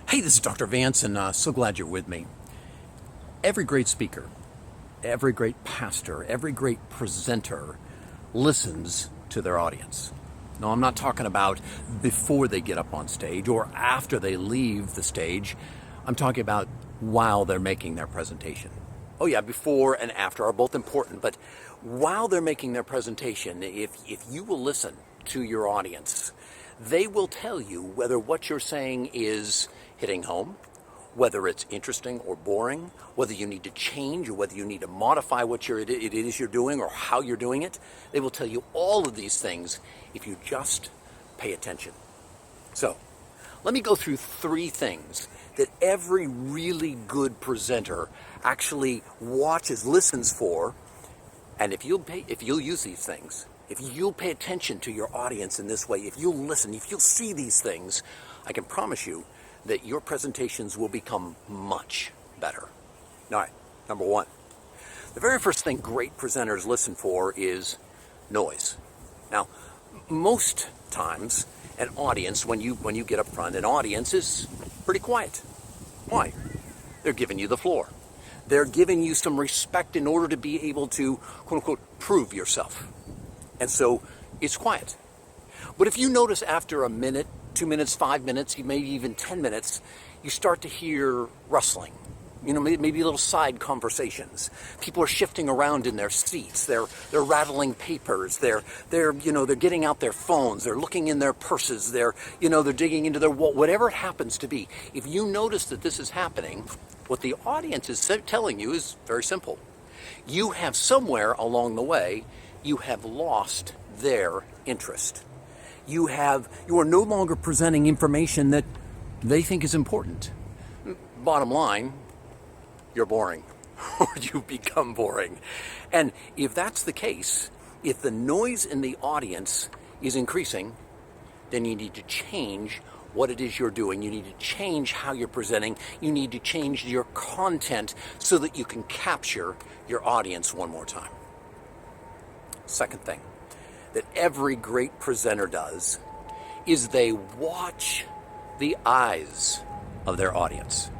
Hey, this is Dr. Vance, and so glad you're with me. Every great speaker, every great pastor, every great presenter listens to their audience. No, I'm not talking about before they get up on stage or after they leave the stage. I'm talking about while they're making their presentation. Oh yeah, before and after are both important, but while they're making their presentation, if you will listen to your audience, they will tell you whether what you're saying is hitting home, whether it's interesting or boring, whether you need to change or whether you need to modify what it is you're doing or how you're doing it. They will tell you all of these things if you just pay attention. So, let me go through 3 things that every really good presenter actually watches, listens for, and if you'll use these things, if you'll pay attention to your audience in this way, if you'll listen, if you'll see these things, I can promise you that your presentations will become much better. All right, number 1. The very first thing great presenters listen for is noise. Now, most times, an audience, when you get up front, an audience is pretty quiet. Why? They're giving you the floor. They're giving you some respect in order to be able to, quote unquote, prove yourself. And so it's quiet. But if you notice after a minute, 2 minutes, 5 minutes, maybe even 10 minutes, you start to hear rustling. Maybe little side conversations. People are shifting around in their seats. They're rattling papers. They're getting out their phones. They're looking in their purses. They're digging into their wallet. Whatever it happens to be. If you notice that this is happening, what the audience is telling you is very simple. You have somewhere along the way, you have lost their interest. You are no longer presenting information that they think is important. Bottom line, you're boring, or you become boring. And if that's the case, if the noise in the audience is increasing, then you need to change what it is you're doing. You need to change how you're presenting. You need to change your content so that you can capture your audience one more time. Second thing that every great presenter does is they watch the eyes of their audience.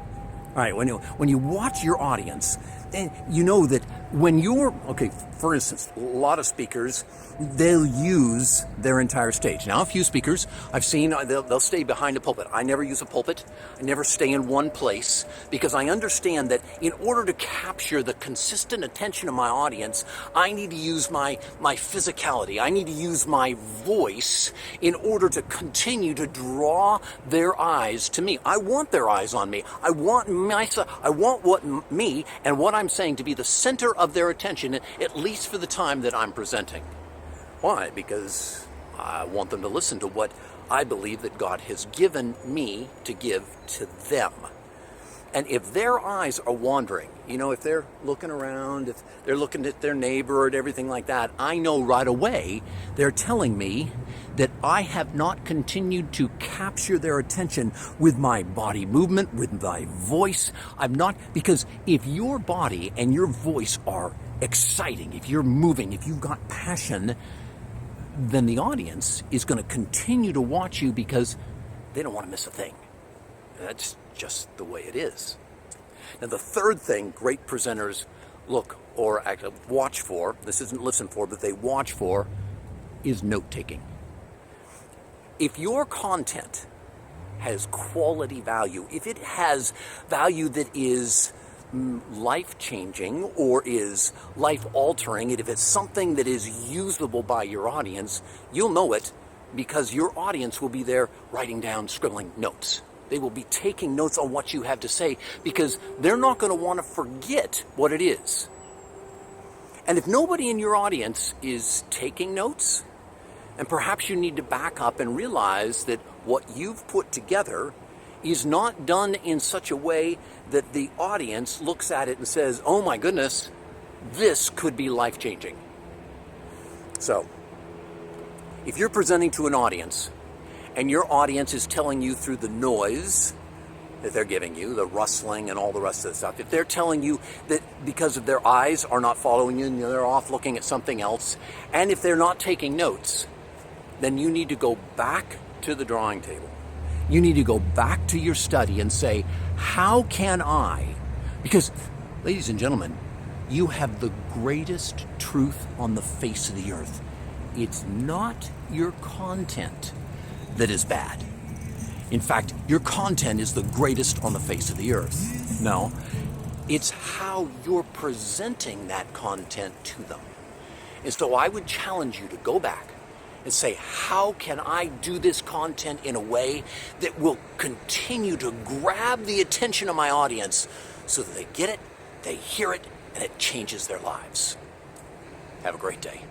All right, when you watch your audience, then you know that for instance, a lot of speakers, they'll use their entire stage. Now, a few speakers I've seen, they'll stay behind a pulpit. I never use a pulpit. I never stay in one place because I understand that in order to capture the consistent attention of my audience, I need to use my physicality. I need to use my voice in order to continue to draw their eyes to me. I want their eyes on me. I want me and what I'm saying to be the center of their attention, at least for the time that I'm presenting. Why? Because I want them to listen to what I believe that God has given me to give to them. And if their eyes are wandering, if they're looking around, if they're looking at their neighbor and everything like that, I know right away they're telling me that I have not continued to capture their attention with my body movement, with my voice. Because if your body and your voice are exciting, if you're moving, if you've got passion, then the audience is going to continue to watch you because they don't want to miss a thing. That's just the way it is. Now, the third thing great presenters watch for, this isn't listen for, but they watch for, is note-taking. If your content has quality value, if it has value that is life-changing or is life-altering, and if it's something that is usable by your audience, you'll know it because your audience will be there writing down, scribbling notes. They will be taking notes on what you have to say because they're not going to want to forget what it is. And if nobody in your audience is taking notes, and perhaps you need to back up and realize that what you've put together is not done in such a way that the audience looks at it and says, oh my goodness, this could be life-changing. So, if you're presenting to an audience, and your audience is telling you through the noise that they're giving you, the rustling and all the rest of the stuff, if they're telling you that because of their eyes are not following you and they're off looking at something else, and if they're not taking notes, then you need to go back to the drawing table. You need to go back to your study and say, how can I? Because, ladies and gentlemen, you have the greatest truth on the face of the earth. It's not your content that is bad. In fact, your content is the greatest on the face of the earth. No, it's how you're presenting that content to them. And so I would challenge you to go back and say, how can I do this content in a way that will continue to grab the attention of my audience so that they get it, they hear it, and it changes their lives. Have a great day.